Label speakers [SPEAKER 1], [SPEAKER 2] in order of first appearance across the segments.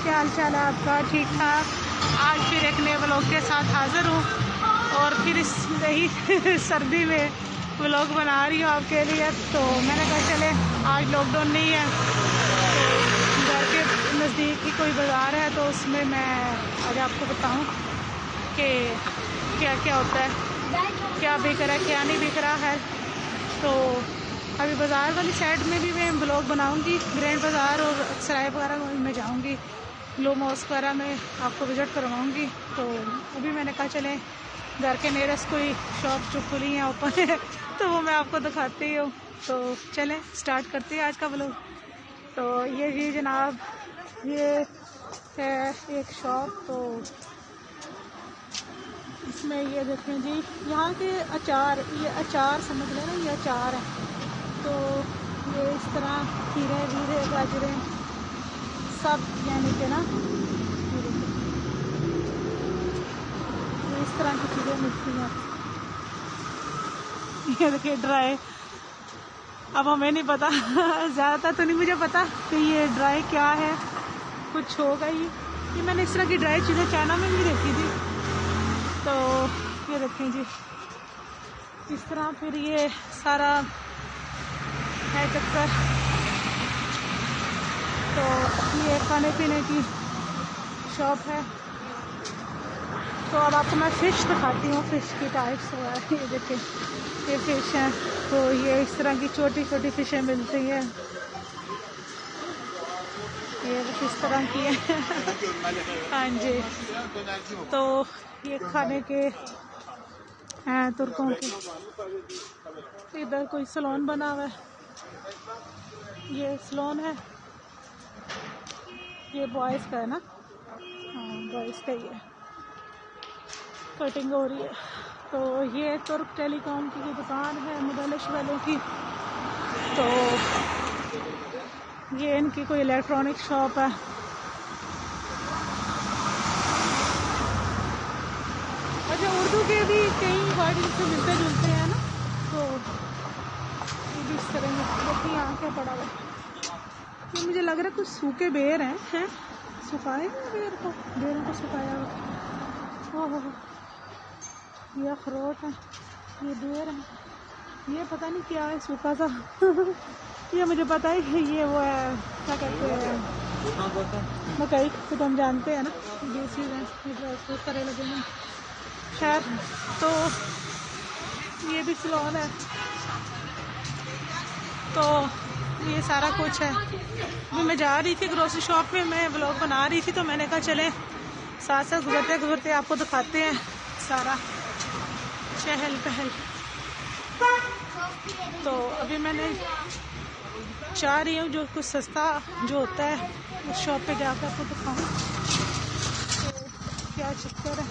[SPEAKER 1] क्या हाल चाल है आपका? ठीक ठाक। आज फिर एक नए व्लॉग के साथ हाज़िर हूँ और फिर इस नई सर्दी में व्लॉग बना रही हूँ आपके लिए। तो मैंने कहा चले आज लॉकडाउन नहीं है तो घर के नज़दीक ही कोई बाज़ार है तो उसमें मैं आज आपको बताऊँ कि क्या क्या होता है, क्या बिक रहा है क्या नहीं बिक रहा है। तो अभी बाज़ार वाली साइड में भी मैं ब्लॉग बनाऊंगी, ग्रैंड बाज़ार और सराय वगैरह में जाऊंगी, ग्लो मॉस्क वगैरह में आपको विज़िट करवाऊंगी। तो अभी मैंने कहा चलें घर के नियरेस्ट कोई शॉप जो खुली है ओपन है तो वो मैं आपको दिखाती हूँ। तो चलें स्टार्ट करते हैं आज का ब्लॉग। तो ये जी जनाब, ये है एक शॉप। तो इसमें ये देखें जी, यहाँ के अचार, ये अचार समझ लें ना, ये अचार है। तो ये इस तरह खीरे वीरे गाजरें सब यानी कि ना ये इस तरह की चीज़ें मिलती हैं। ये देखिए ड्राई, अब हमें नहीं पता ज़्यादातर तो नहीं मुझे पता कि ये ड्राई क्या है, कुछ होगा ये मैंने इस तरह की ड्राई चीज़ें चाइना में भी देखी थी। तो ये देखें जी इस तरह फिर ये सारा है चक्कर। तो ये खाने पीने की शॉप है। तो अब आपको मैं फ़िश दिखाती हूँ, फ़िश की टाइप्स वगैरह। ये देखिए ये फ़िश है। तो ये इस तरह की छोटी छोटी फ़िशें मिलती हैं, ये इस तरह की है हाँ जी। तो ये खाने के हैं तुर्कों के। इधर कोई सलोन बना हुआ है, ये सलोन है, ये बॉयज़ का है ना, हाँ बॉयज़ का ही है, कटिंग हो रही है। तो ये तुर्क टेलीकॉम की दुकान है मुदलिश वालों की। तो ये इनकी कोई इलेक्ट्रॉनिक शॉप है। अच्छा, उर्दू के भी कई वर्ड इनसे मिलते जुलते हैं ना। तो ये भी इस तरह देखिए यहाँ क्या पड़ा हुआ है। ये मुझे लग रहा है कुछ सूखे बेर हैं सुखाए हुए बेरों को सुखाया हुआ। ओह ये अखरोट है, ये बेर है, ये पता नहीं क्या है सूखा सा ये मुझे पता है ये वो है, क्या कहते हैं मकई तो हम जानते हैं ना, ये चीज़ है, ये ड्राई फ्रूट सारे लगे हैं खैर। तो ये भी सलोन है। तो ये सारा कुछ है। अभी मैं जा रही थी ग्रोसरी शॉप में, मैं व्लॉग बना रही थी तो मैंने कहा चले साथ साथ गुजरते गुजरते आपको दिखाते हैं सारा चहल पहल। तो अभी मैंने चाह रही हूँ जो कुछ सस्ता जो होता है उस शॉप पे जाकर आपको दिखाऊँ तो क्या चक्कर है।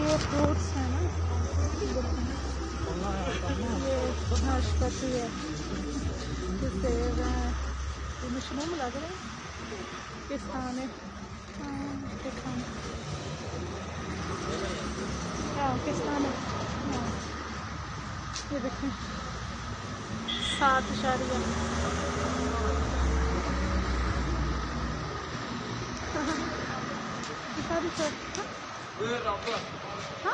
[SPEAKER 1] ये फ्रूट्स है ना, ये नाशपाती है, ये सेब है, ये मशरूम लग रहे हैं, किसान है, किसान हाँ किसान है हाँ। ये देखें 7 इशारिया सारी हाँ हाँ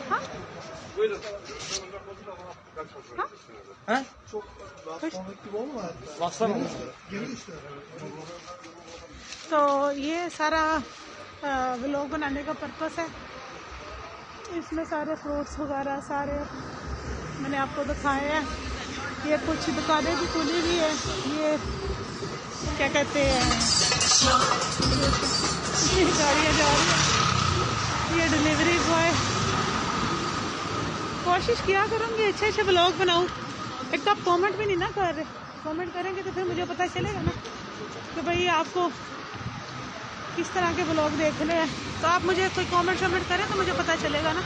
[SPEAKER 1] हाँ तो ये सारा व्लॉग बनाने का पर्पस है। इसमें सारे फ्रूट्स वगैरह सारे मैंने आपको दिखाए हैं। ये कुछ दुकानें भी खुली हुई है, ये क्या कहते हैं गाड़ियाँ जा रही है, ये डिलीवरी बॉय। कोशिश किया करूँगी अच्छे अच्छे ब्लॉग बनाऊँ। एक तो आप कमेंट भी नहीं ना कर रहे, कमेंट करेंगे तो फिर मुझे पता चलेगा ना कि भाई आपको किस तरह के ब्लॉग देखने हैं। तो आप मुझे कोई कमेंट करें तो मुझे पता चलेगा ना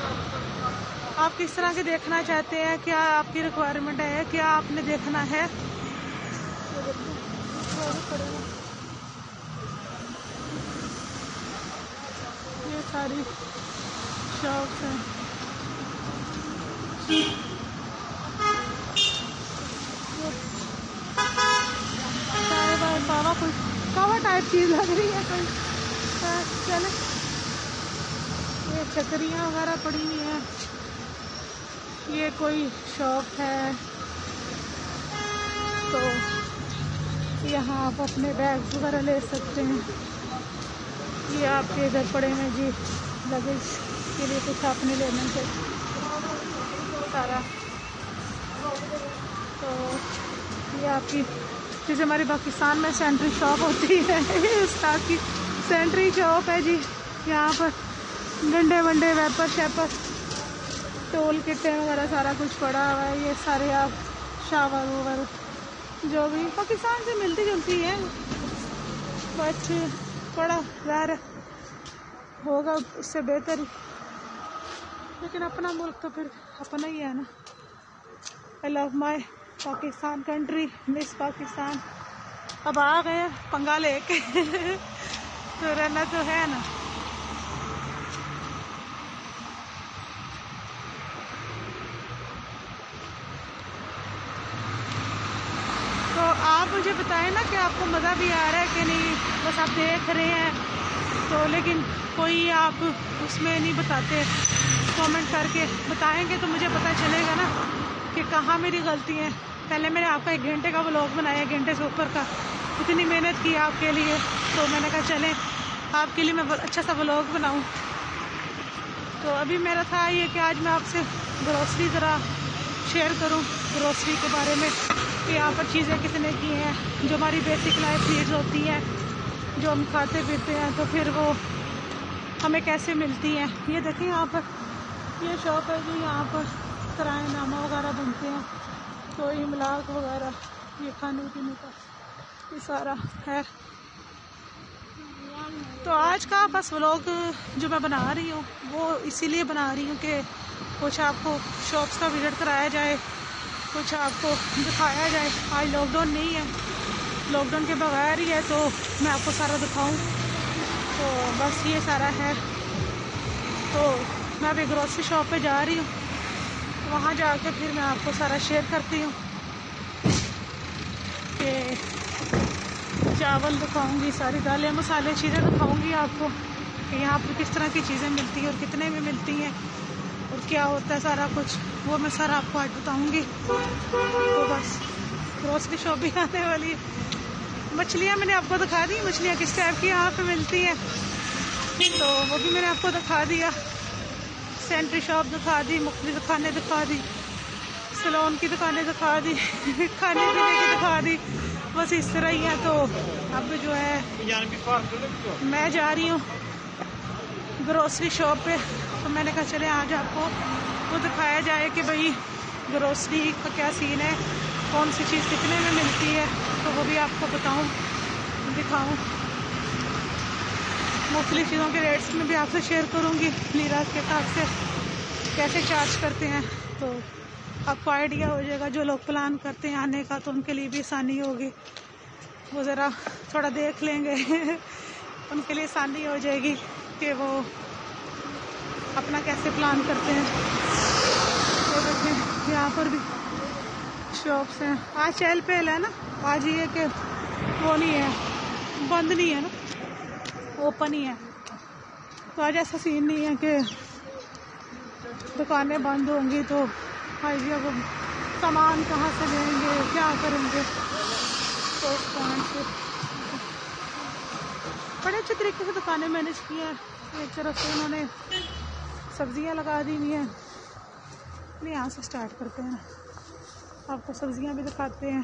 [SPEAKER 1] आप किस तरह के देखना चाहते हैं, क्या आपकी रिक्वायरमेंट है, क्या आपने देखना है। ये सारी शॉप्स हैं। टाइप चीज़ लग रही है कोई। चले, ये छतरियाँ वगैरह पड़ी हुई हैं। ये कोई शॉप है, तो यहाँ आप अपने बैग वगैरह ले सकते हैं। ये आपके इधर पड़े हैं जी, लगेज के लिए कुछ आपने लेना है सारा। तो ये आपकी, जैसे हमारी पाकिस्तान में सेंट्री शॉप होती है, इस टाइप की सेंट्री शॉप है जी। यहाँ पर डंडे वंडे, वेपर शेपर, टोल किट्टे वगैरह सारा कुछ पड़ा हुआ है। ये सारे आप शावर वूवर जो भी पाकिस्तान से मिलती जुलती है, बस थोड़ा ज़्यादा होगा उससे बेहतर, लेकिन अपना मुल्क तो फिर अपना ही है ना। I love my Pakistan country, miss Pakistan. अब आ गए पंगा लेके तो रहना तो है ना। तो आप मुझे बताएं ना कि आपको मज़ा भी आ रहा है कि नहीं। बस आप देख रहे हैं तो, लेकिन कोई आप उसमें नहीं बताते। कमेंट करके बताएंगे तो मुझे पता चलेगा ना कि कहाँ मेरी गलती है। पहले मैंने आपका 1 घंटे का व्लॉग बनाया, 1 घंटे से ऊपर का, इतनी मेहनत की आपके लिए, तो मैंने कहा चलें आपके लिए मैं अच्छा सा व्लॉग बनाऊं। तो अभी मेरा था ये कि आज मैं आपसे ग्रोसरी ज़रा शेयर करूं, ग्रोसरी के बारे में कि यहाँ पर चीज़ें कितने की हैं, जो हमारी बेसिक लाइफ नीड्स होती हैं, जो हम खाते पीते हैं, तो फिर वो हमें कैसे मिलती हैं। ये देखिए यहाँ पर ये शॉप है जी, यहाँ पर किराएनामा वगैरह बनते हैं, तो इमलाक वगैरह, ये खाने पीने का ये सारा है। तो आज का बस व्लॉग जो मैं बना रही हूँ वो इसीलिए बना रही हूँ कि कुछ आपको शॉप्स का विजिट कराया जाए, कुछ आपको दिखाया जाए। आज लॉकडाउन नहीं है, लॉकडाउन के बगैर ही है, तो मैं आपको सारा दिखाऊं। तो बस ये सारा है। तो मैं अभी ग्रोसरी शॉप पे जा रही हूँ, वहाँ जाके फिर मैं आपको सारा शेयर करती हूँ कि चावल दिखाऊंगी, सारी दालें मसाले चीज़ें दिखाऊंगी आपको कि यहाँ पर किस तरह की चीज़ें मिलती हैं और कितने में मिलती हैं और क्या होता है, सारा कुछ वो मैं सारा आपको आज बताऊंगी। तो बस ग्रोसरी शॉप भी आने वाली है। मछलियाँ मैंने आपको दिखा दी, मछलियाँ किस टाइप की यहाँ पे मिलती हैं, तो वो भी मैंने आपको दिखा दिया। सेंट्री शॉप दिखा दी, मुख्तलिफ दुकानें दिखा दी, सैलून की दुकानें दिखा दी खाने पीने की दिखा दी, बस इस तरह ही है। तो अब जो है मैं जा रही हूँ ग्रोसरी शॉप पे, तो मैंने कहा चले आज आपको वो दिखाया जाए कि भाई ग्रोसरी का क्या सीन है, कौन सी चीज़ कितने में मिलती है, तो वो भी आपको बताऊँ, दिखाऊँ। मुख्तलिफ चीज़ों के रेट्स में भी आपसे शेयर करूँगी, लीराज के हिसाब से कैसे चार्ज करते हैं, तो आपको आइडिया हो जाएगा। जो लोग प्लान करते हैं आने का तो उनके लिए भी आसानी होगी, वो ज़रा थोड़ा देख लेंगे उनके लिए आसानी हो जाएगी कि वो अपना कैसे प्लान करते हैं। तो देखें यहाँ पर भी शॉप्स हैं। आज चहल पहल है ना, आज ये कि वो नहीं है, बंद नहीं है ना, ओपन ही है। तो आज ऐसा सीन नहीं है कि दुकानें बंद होंगी, तो आइडिया वो सामान कहाँ से लेंगे, क्या करेंगे। तो उस पॉइंट से बड़े अच्छे तरीके से दुकानें मैनेज की हैं। एक तरफ से उन्होंने सब्जियां लगा दी हुई हैं। यहाँ से स्टार्ट करते हैं, आपको सब्जियां भी दिखाते हैं,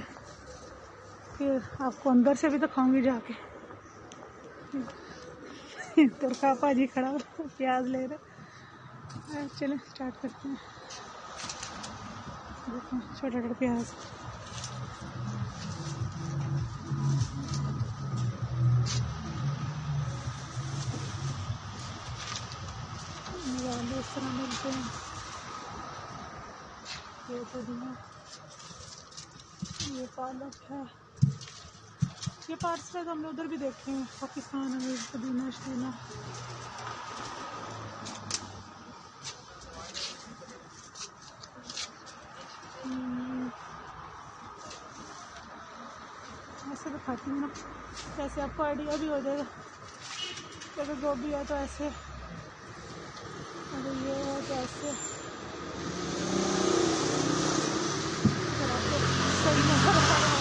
[SPEAKER 1] फिर आपको अंदर से भी दिखाऊंगी जाके। तुरखा भाजी खड़ा प्याज ले रहे, चलें स्टार्ट करते हैं। देखो छोटा छोटा प्याज, इस तरह मिलते हैं। ये पुदीना, ये पालक है, ये पार्ट्स में तो हमने उधर भी देखे हैं पाकिस्तान में, पुदीना शदीना। ऐसे दिखाती हूँ ना, जैसे आपको आइडिया भी हो जाएगा। अगर गोभी है तो ऐसे, अगर ये है तो ऐसे, सही नजर आ रहा है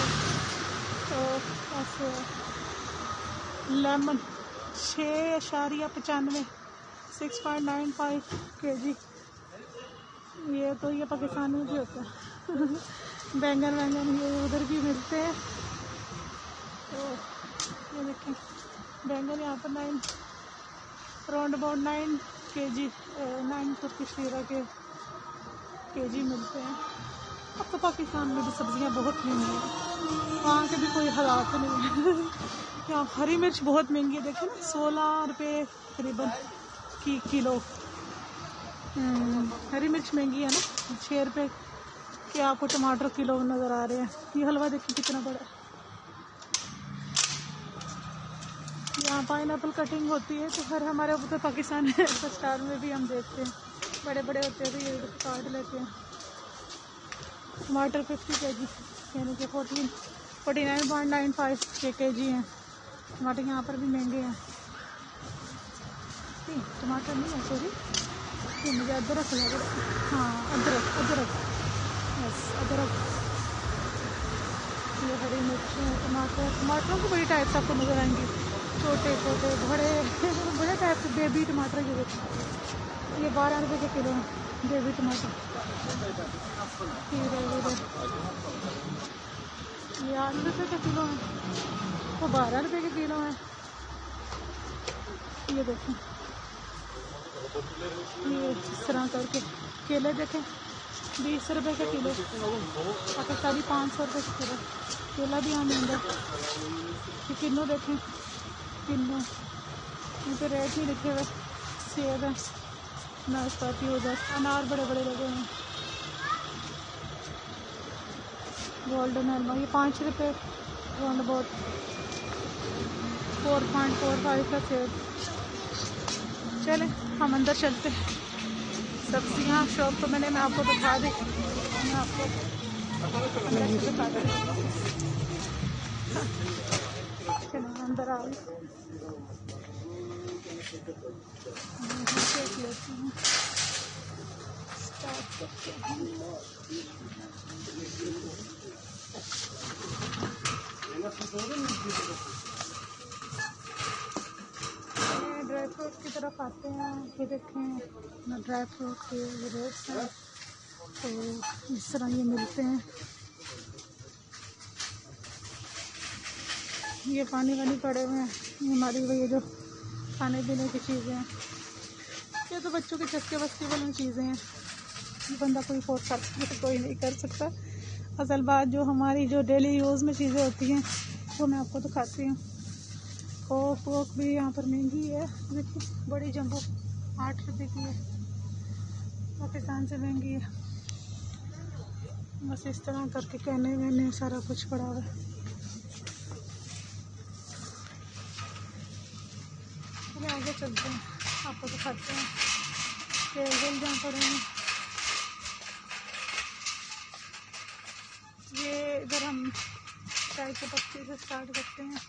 [SPEAKER 1] तो ऐसे। Lemon 6.95 6.95 kg। ये तो ये पाकिस्तान में भी होता है। बैंगन वैंगन ये उधर भी मिलते हैं। तो ये देखें बैंगन यहाँ पर 9 around about 9 kg 9 Turkish lira के kg मिलते हैं। अब तो पाकिस्तान में भी सब्जियां बहुत महंगी हैं, वहाँ के भी कोई हालात नहीं है। यहाँ हरी मिर्च बहुत महंगी है, देखें ना 16 रुपये तकरीबन की किलो। हरी मिर्च महंगी है ना। 6 रुपये के आपको टमाटर किलो नज़र आ रहे हैं। ये हलवा देखिए कितना बड़ा है। यहाँ पाइनएप्पल कटिंग होती है तो फिर हमारे ऊपर पाकिस्तान स्टार में भी हम देखते हैं, बड़े बड़े होते हैं तो ये काट लेते हैं। टमाटर 50 kg यानी कि 49.95 kg हैं। टमाटर यहाँ पर भी महंगे हैं। टमाटर नहीं है सॉरी, ये मुझे अदरक लग रहा है। हाँ अदरक यस अदरक। ये हरी मिर्च टमाटरों की बड़ी टाइप्स आपको नज़र आएंगी, छोटे छोटे बड़े टाइप के बेबी टमाटर जो ये 12 रुपये के किलो हैं बेबी टमाटर। ये 8 रुपये के किलो हैं, वो 12 रुपये के किलो हैं। ये देखें ये इस तरह करके केले देखें 20 रुपये के किलो, पाकिस्तानी 500 रुपये के किलो। केला भी यहाँ महंगा। ये किन्नू देखें, किन्नू यहाँ पे रेट नहीं लिखे हुए। सेब है नाशपाती हो जाए, अनार बड़े बड़े लगे हैं। गोल्डन एल्मा ये 5 रुपये राउंड अबाउट 4.45 का सेब। चलें हम अंदर चलते हैं। सब्जियाँ शॉप तो मैं आपको दिखा दी, मैं आपको अंदर से दिखा दी। चलो अंदर आ गए, देख लेती हूँ। स्टार्ट करते हैं। ड्राई फ्रूट की तरफ आते हैं। ये देखें ड्राई फ्रूट के ये रेट्स हैं, तो इस तरह ये मिलते हैं। ये पानी वानी पड़े हुए हैं, ये हमारी वही जो खाने पीने की चीज़ें हैं। ये तो बच्चों के चस्के बस्के वाली चीज़ें हैं, बंदा कोई अफोर्ड कर सकता कोई नहीं कर सकता। असल बात जो हमारी जो डेली यूज़ में चीज़ें होती हैं वो मैं आपको दिखाती हूँ। कोक वोक भी यहाँ पर महंगी है, देखिए बड़ी जंबो 8 रुपये की है, पाकिस्तान से महंगी है। बस इस तरह करके कहने मैंने सारा कुछ पड़ा हुआ है। चलिए आगे चलते हैं, आपको दिखाते हैं तेल जहाँ पर है। ये इधर हम चाय के पत्ती से स्टार्ट करते हैं।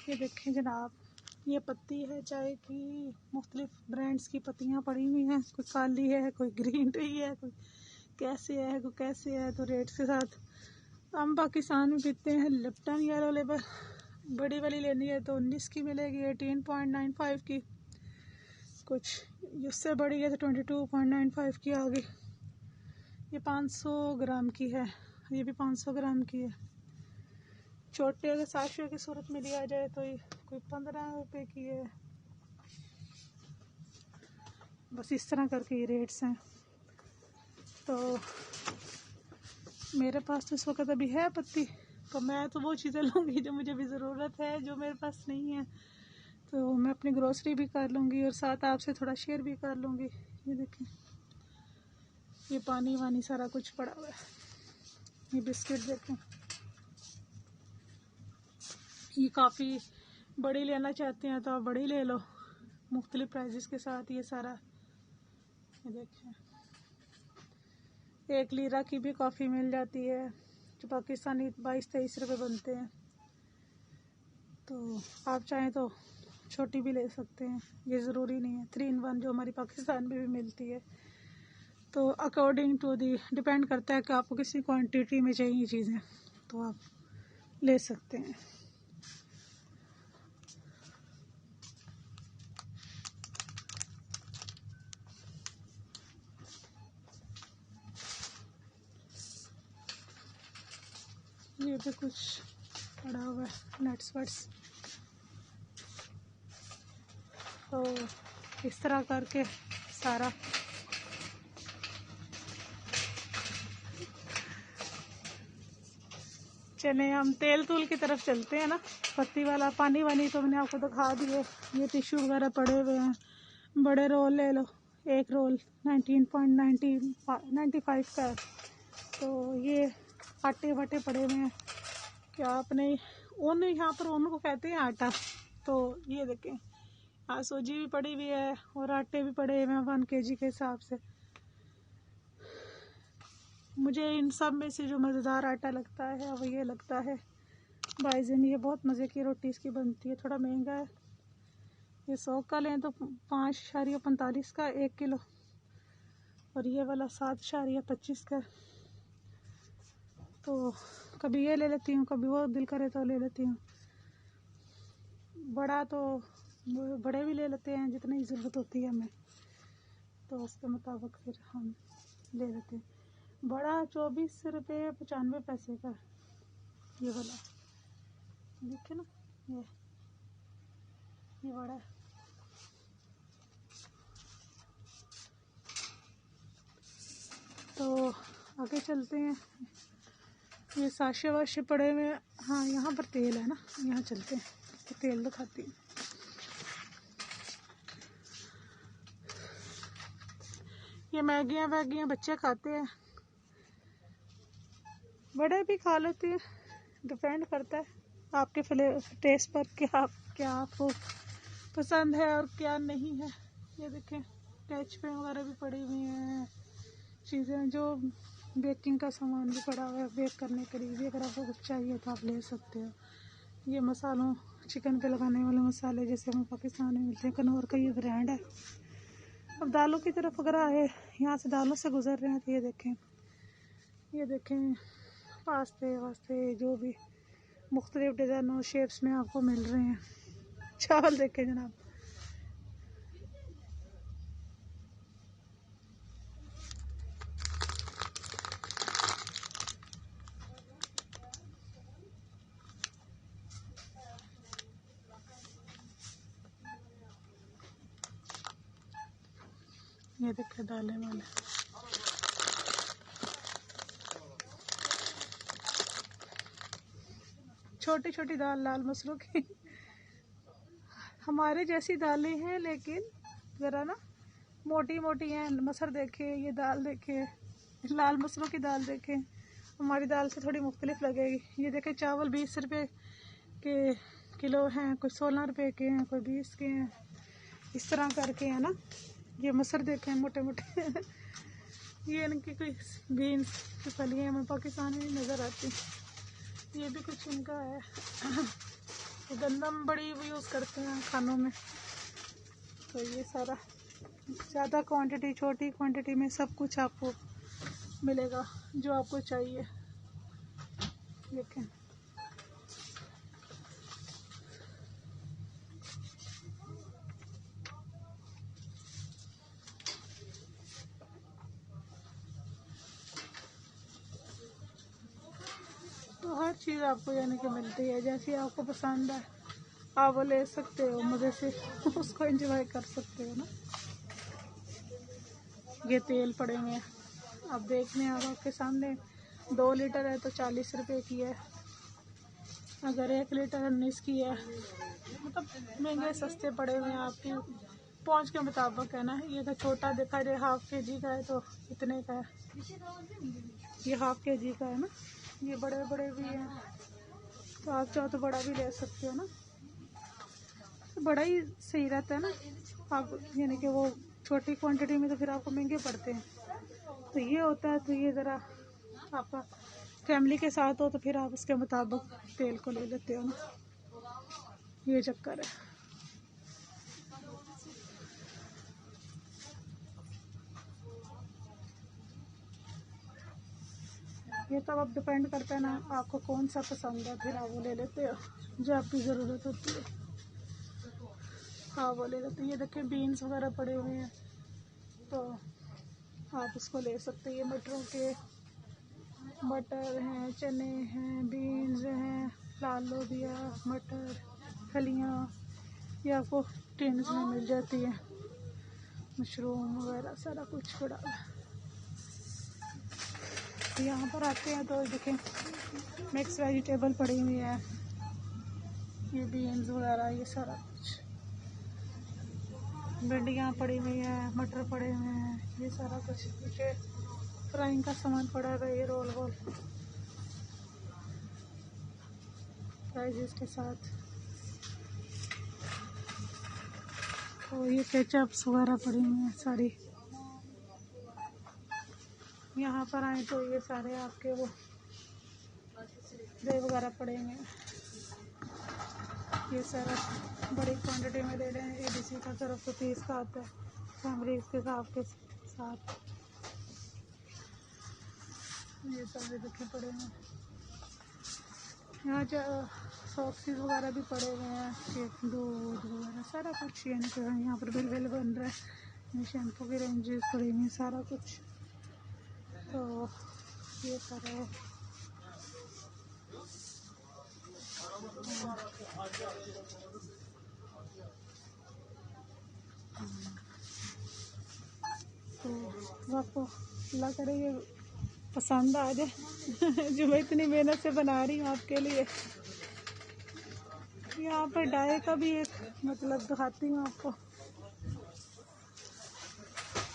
[SPEAKER 1] ये देखें जनाब, ये पत्ती है चाय की, मुख्तलिफ ब्रांड्स की पत्तियाँ पड़ी हुई हैं। कोई काली है, कोई ग्रीन टी है, कोई कैसे है, कोई कैसे है। तो रेट के साथ हम पाकिस्तान में पीते हैं लिप्टन येलो लेबल। बड़ी वाली लेनी है तो 19 की मिलेगी, 18.95 की। कुछ उससे बड़ी है तो 22.95 की आ गई। ये 500 ग्राम की है, ये भी 500 ग्राम की है। छोटे अगर 700 की सूरत में लिया जाए तो ये कोई 15 रुपये की है। बस इस तरह करके ये रेट्स हैं। तो मेरे पास तो इस वक्त अभी है पत्ती, तो मैं तो वो चीज़ें लूँगी जो मुझे भी ज़रूरत है, जो मेरे पास नहीं है तो मैं अपनी ग्रोसरी भी कर लूँगी और साथ आपसे थोड़ा शेयर भी कर लूँगी। ये देखें ये पानी वानी सारा कुछ पड़ा हुआ है। ये बिस्किट देखें, ये काफ़ी बड़ी लेना चाहते हैं तो आप बड़ी ले लो, मुख्तलिफ प्राइजेस के साथ ये सारा। ये देखें 1 लीरा की भी कॉफ़ी मिल जाती है, जो पाकिस्तानी 22-23 रुपये बनते हैं। तो आप चाहें तो छोटी भी ले सकते हैं, ये ज़रूरी नहीं है 3 in 1 जो हमारी पाकिस्तान में भी मिलती है। तो अकॉर्डिंग टू दी डिपेंड करता है कि आपको किसी क्वांटिटी में चाहिए चीज़ें, तो आप ले सकते हैं। ये भी कुछ पड़ा हुआ है नट्स वट्स, तो इस तरह करके सारा चले हम तेल तूल की तरफ चलते हैं ना। पत्ती वाला पानी वानी तो मैंने आपको दिखा दिए। ये टिश्यू वगैरह पड़े हुए हैं, बड़े रोल ले लो, एक रोल 19.95 का है। तो ये आटे वाटे पड़े हुए हैं, क्या आपने ओन यहाँ पर ओन को कहते हैं आटा। तो ये देखें यहाँ सूजी भी पड़ी हुई है और आटे भी पड़े हुए हैं 1 kg के हिसाब से। मुझे इन सब में से जो मज़ेदार आटा लगता है वो ये लगता है बाइज़न। ये बहुत मज़े की रोटी इसकी बनती है, थोड़ा महंगा है। ये 100 का लें तो 5.45 का 1 किलो, और ये वाला 7.25 का। तो कभी ये ले लेती हूँ, कभी वो दिल करे तो ले लेती हूँ। बड़ा तो बड़े भी ले लेते हैं जितनी ज़रूरत होती है हमें, तो उसके मुताबिक फिर हम ले लेते हैं। बड़ा 24 रुपये 95 पैसे का ये वाला, देखिए ना, ये बड़ा है। तो आगे चलते हैं। ये साशे वाशे पड़े हुए हैं। हाँ यहाँ पर तेल है ना, यहाँ चलते हैं तो तेल दिखाती हूँ। ये मैगियाँ वैगियाँ बच्चे खाते हैं, बड़े भी खा लेते हैं, डिपेंड करता है आपके टेस्ट पर कि आप क्या आपको पसंद है और क्या नहीं है। ये देखें टच पे वगैरह भी पड़ी हुई हैं, चीज़ें जो बेकिंग का सामान भी पड़ा हुआ है बेक करने के लिए। अगर आपको कुछ चाहिए तो आप ले सकते हो। ये मसालों चिकन पे लगाने वाले मसाले जैसे हमें पाकिस्तान में मिलते हैं, कनौर का ये ब्रांड है। अब दालों की तरफ अगर आए, यहाँ से दालों से गुजर रहे हैं तो ये देखें पास्ते वास्ते जो भी मुख्तलिफ डिज़ाइन और शेप्स में आपको मिल रहे हैं। चावल देखें जनाब, ये देखें दालें वाले। छोटी छोटी दाल लाल मसलों की हमारे जैसी दालें हैं, लेकिन ज़रा ना मोटी मोटी हैं। मसर देखे, ये दाल देखे, लाल मसलों की दाल देखें, हमारी दाल से थोड़ी मुख्तलिफ लगेगी। ये देखें चावल 20 रुपये के किलो हैं, कोई 16 रुपये के हैं, कोई 20 के हैं, इस तरह करके है ना। ये मसर देखें मोटे मोटे ये इनकी कोई बीन्स की फलियाँ हमें पाकिस्तान में नज़र आती। ये भी कुछ इनका है गंदम बड़ी यूज़ करते हैं खानों में। तो ये सारा ज़्यादा क्वांटिटी छोटी क्वांटिटी में सब कुछ आपको मिलेगा जो आपको चाहिए। देखें तो हर चीज़ आपको यानी कि मिलती है, जैसी आपको पसंद है आप वो ले सकते हो, मज़े से उसको एंजॉय कर सकते हो ना। ये तेल पड़े हुए हैं, आप देख लें, आप आपके सामने 2 लीटर है तो 40 रुपये की है, अगर 1 लीटर 19 की है। मतलब महंगे सस्ते पड़े हुए हैं, आपकी पहुंच के मुताबिक है ना। ये तो छोटा देखा जाए 1/2 kg का है तो इतने का है, ये 1/2 kg का है ना। ये बड़े बड़े भी हैं, तो आप चाहो तो बड़ा भी ले सकते हो ना। तो बड़ा ही सही रहता है ना आप, यानी कि वो छोटी क्वांटिटी में तो फिर आपको महंगे पड़ते हैं। तो ये होता है। तो ये ज़रा आपका फैमिली के साथ हो तो फिर आप उसके मुताबिक तेल को ले लेते हो ना, ये चक्कर है। ये तो अब डिपेंड करता है ना आपको कौन सा पसंद है, फिर आप वो ले लेते हो जो आपकी ज़रूरत होती है। हाँ वो ले लेते हैं। ये देखिए बीन्स वगैरह पड़े हुए हैं तो आप उसको ले सकते हैं। ये मटरों के मटर हैं, चने हैं, बीन्स हैं, लाल लोबिया, मटर, फलियाँ, ये आपको टिन्स में मिल जाती है। मशरूम वगैरह सारा कुछ पड़ा है। तो यहाँ पर आते हैं तो देखें मिक्स वेजिटेबल पड़ी हुई है, ये बीन्स वगैरह, ये सारा कुछ, भिंडियाँ पड़ी हुई हैं, मटर पड़े हुए हैं, ये सारा कुछ। पीछे फ्राइंग का सामान पड़ा है, ये रोल वोल प्राइजेस के साथ। तो ये केचप्स वगैरह पड़ी हुई हैं सारी। यहाँ पर आए तो ये सारे आपके वो दही वगैरह पड़े हुए हैं, ये सारा बड़ी क्वांटिटी में दे रहे हैं। ABC का तरफ तो पीस का आता है, फैमिली के हिसाब के साथ। ये सारे रखे पड़े हैं। यहाँ सॉसेस वगैरह भी पड़े हुए हैं, केक, दूध वगैरह सारा कुछ। यानी कि यहाँ पर बिल बन रहा है। ये शैम्पू की रेंजेस पड़ी हुई हैं, सारा कुछ। तो ये सारा है। तो आपको अल्लाह करे ये पसंद आ जाए जो मैं इतनी मेहनत से बना रही हूँ आपके लिए। यहाँ पर डाई का भी एक मतलब दिखाती हूँ आपको।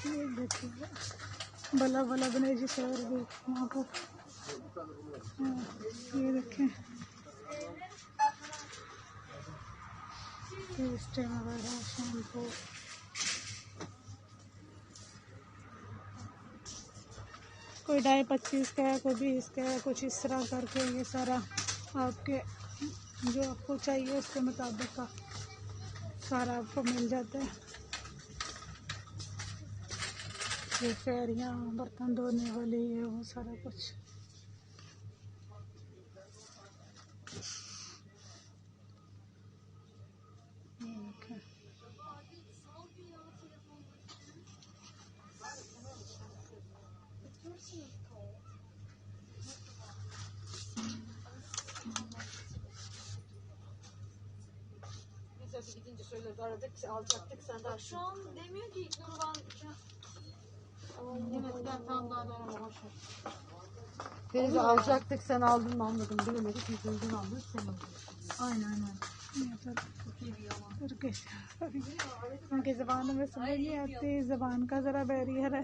[SPEAKER 1] ये देखिए बल्ला बल्ला बने जी सर भी यहाँ पर। ये देखें पेस्ट वगैरह, शैम्पू, कोई डाई 25 का है, कोई 20 का है, कुछ इस तरह करके। ये सारा आपके जो आपको चाहिए उसके मुताबिक का सारा आपको मिल जाता है। ये फेरियाँ, बर्तन धोने वाली, ये वो सारा कुछ।
[SPEAKER 2] Gidince söyledi, aradık, alacaktık, sen de şu an demiyor ki Nurvan. Yemekten tam daha doğru boş ver. Teyze alacaktık, sen aldın mı anladım, bilemedik, biz uygun aldık, sen aldın. Aynen.
[SPEAKER 1] उनकी ज़बानों में समझ नहीं आती, ज़बान का ज़रा बैरियर है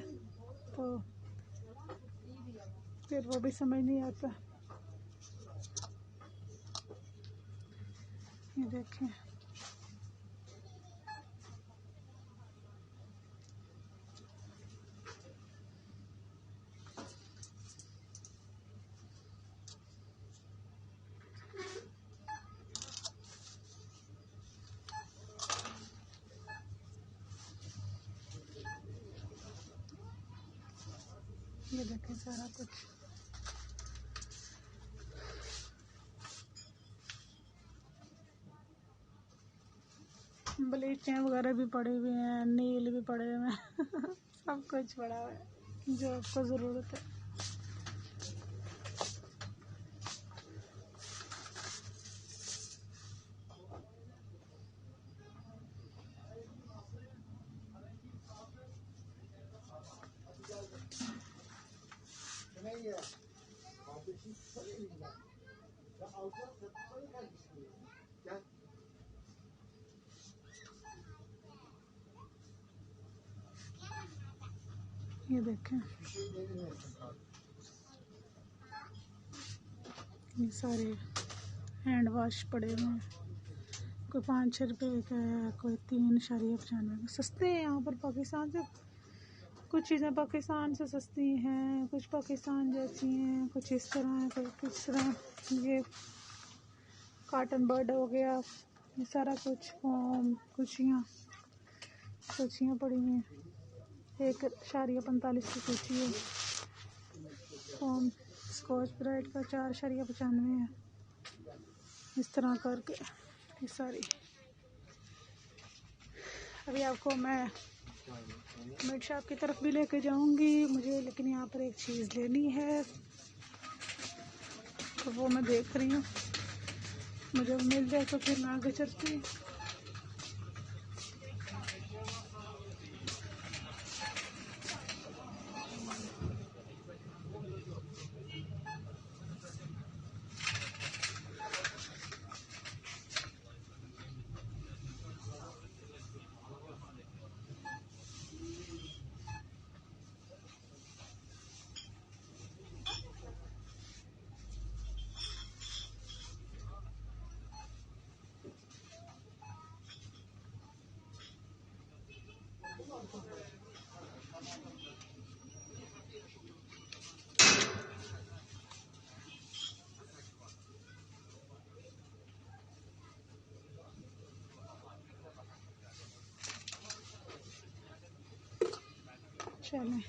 [SPEAKER 1] तो फिर वो भी समझ नहीं आता। ये देखें ये देखें सारा कुछ। ब्लीचें वगैरह भी पड़े हुए हैं, नील भी पड़े हुए हैं सब कुछ पड़ा हुआ है जो आपको ज़रूरत है। ये देखें ये सारे हैंड वाश पड़े हुए हैं, कोई 5-6 रुपये का है, कोई 3.95 का। सस्ते हैं यहाँ पर पाकिस्तान से कुछ चीज़ें पाकिस्तान से सस्ती हैं, कुछ पाकिस्तान जैसी हैं, कुछ इस तरह है, कुछ इस तरह। ये कॉटन बर्ड हो गया, ये सारा कुछ। कुचियाँ पड़ी हैं, 1.45 की कुची है। फॉर्म स्कॉच ब्राइट का 4.95 है। इस तरह करके ये सारी। अभी आपको मैं मिड शॉप की तरफ भी लेके जाऊंगी मुझे, लेकिन यहाँ पर एक चीज़ लेनी है तो वो मैं देख रही हूँ। मुझे मिल जाए तो फिर मैं आगे चलती हूँ। चलें,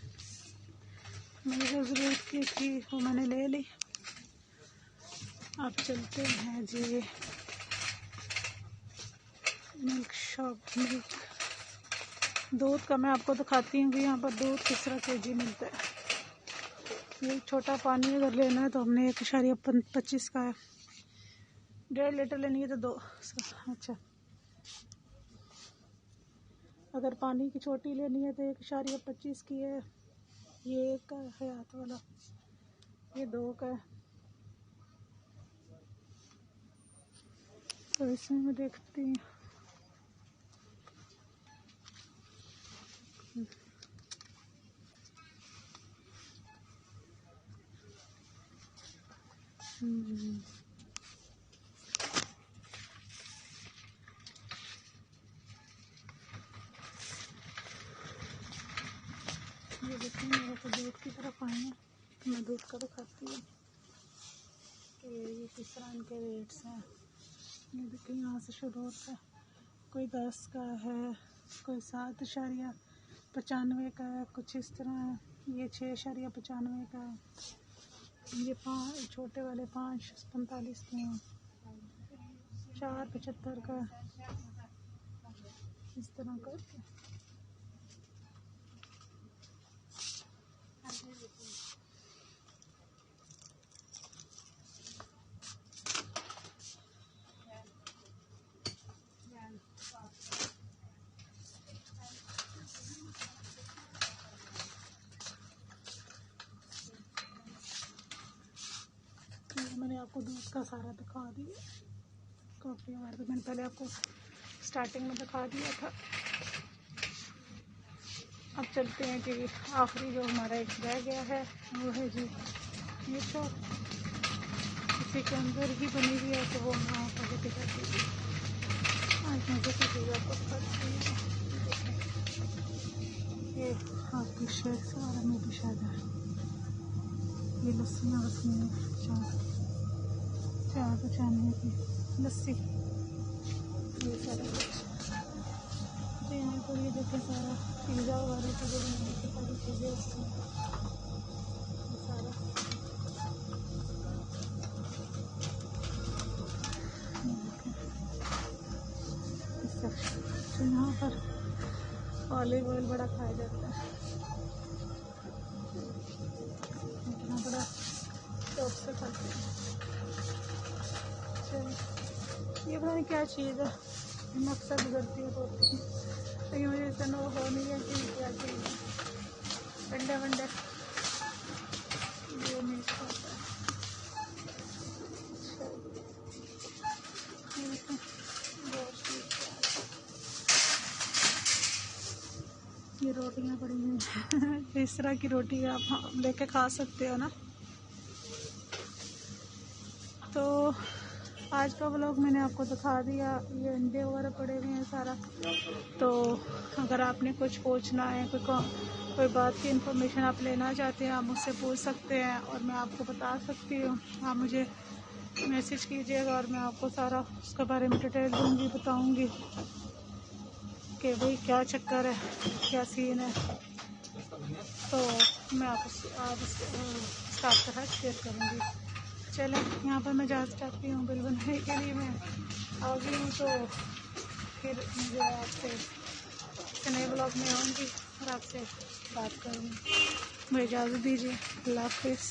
[SPEAKER 1] मुझे जो ज़रूरत की थी वो मैंने ले ली। अब चलते हैं जी मिल्क शॉप। मिल्क दूध का मैं आपको दिखाती हूँ कि यहाँ पर दूध किस तरह केजी मिलता है। ये छोटा पानी अगर लेना है तो हमने 1.25 का है। 1.5 लीटर लेनी है तो 2। अच्छा, अगर पानी की छोटी लेनी है तो 1.25 की है। ये 1 का है हयात वाला, ये 2 का है। तो इसमें मैं देखती हूँ। ये देखिए, मेरे को दूध की तरफ आए हैं तो मैं दूध का दिखाती हूँ कि ये किस तरह इनके रेट्स हैं। ये देखिए, यहाँ से शुरू होता है, कोई 10 का है, कोई 7.95 का है, कुछ इस तरह है। ये 6.95 का है। ये 5 छोटे वाले 5.45 के हैं। 4.75 का इस तरह करके। मैंने आपको दूध का सारा दिखा दिया। कॉफ़ी वगैरह तो मैंने पहले आपको स्टार्टिंग में दिखा दिया था। अब चलते हैं जी, आखिरी जो हमारा एक रह गया है वो है जी ये शॉप। इसी के अंदर ही बनी हुई है तो वो मैं आपको लेके जाती हूँ। आज मज़े की चीज़ आपको दिखाती हूँ। ये आपके शेख से वाला में भी शायद है। ये लस्सियाँ रखनी है, 4.95 की लस्सी। ये सारा कुछ तो यहाँ पर ये देखें, सारा पिज़्ज़ा वगैरह की जो सारी चीज़ें उसमें सारा। तो यहाँ पर ऑलिव ऑयल बड़ा खाया जाता है, इतना बड़ा शौक से खाते हैं। ये पता नहीं क्या चीज़ है, मकसद गुजरती है तो लेकिन मुझे इतना वो हो नहीं है कि क्या चीज़ है। अंडा वंडा ये नहीं खाता है। ये रोटियाँ पड़ी हुई हैं। इस तरह की रोटी आप लेके खा सकते हो ना। तो आज का व्लॉग मैंने आपको दिखा दिया। ये अंडे वगैरह पड़े हुए हैं सारा। तो अगर आपने कुछ पूछना है, कोई बात की इंफॉर्मेशन आप लेना चाहते हैं, आप मुझसे पूछ सकते हैं और मैं आपको बता सकती हूँ। आप मुझे मैसेज कीजिएगा और मैं आपको सारा उसके बारे में डिटेल दूँगी, बताऊँगी कि भाई क्या चक्कर है, क्या सीन है। तो मैं आपको इसका आपके साथ शेयर करूँगी। चलें, यहाँ पर मैं जहाँ चाहती हूँ बिल बनाने के लिए मैं आ गई हूँ। तो फिर मुझे आपसे नए ब्लॉग में आऊँगी और आपसे बात करूँगी। मुझे इजाज़त दीजिए। अल्लाह हाफ़िज़।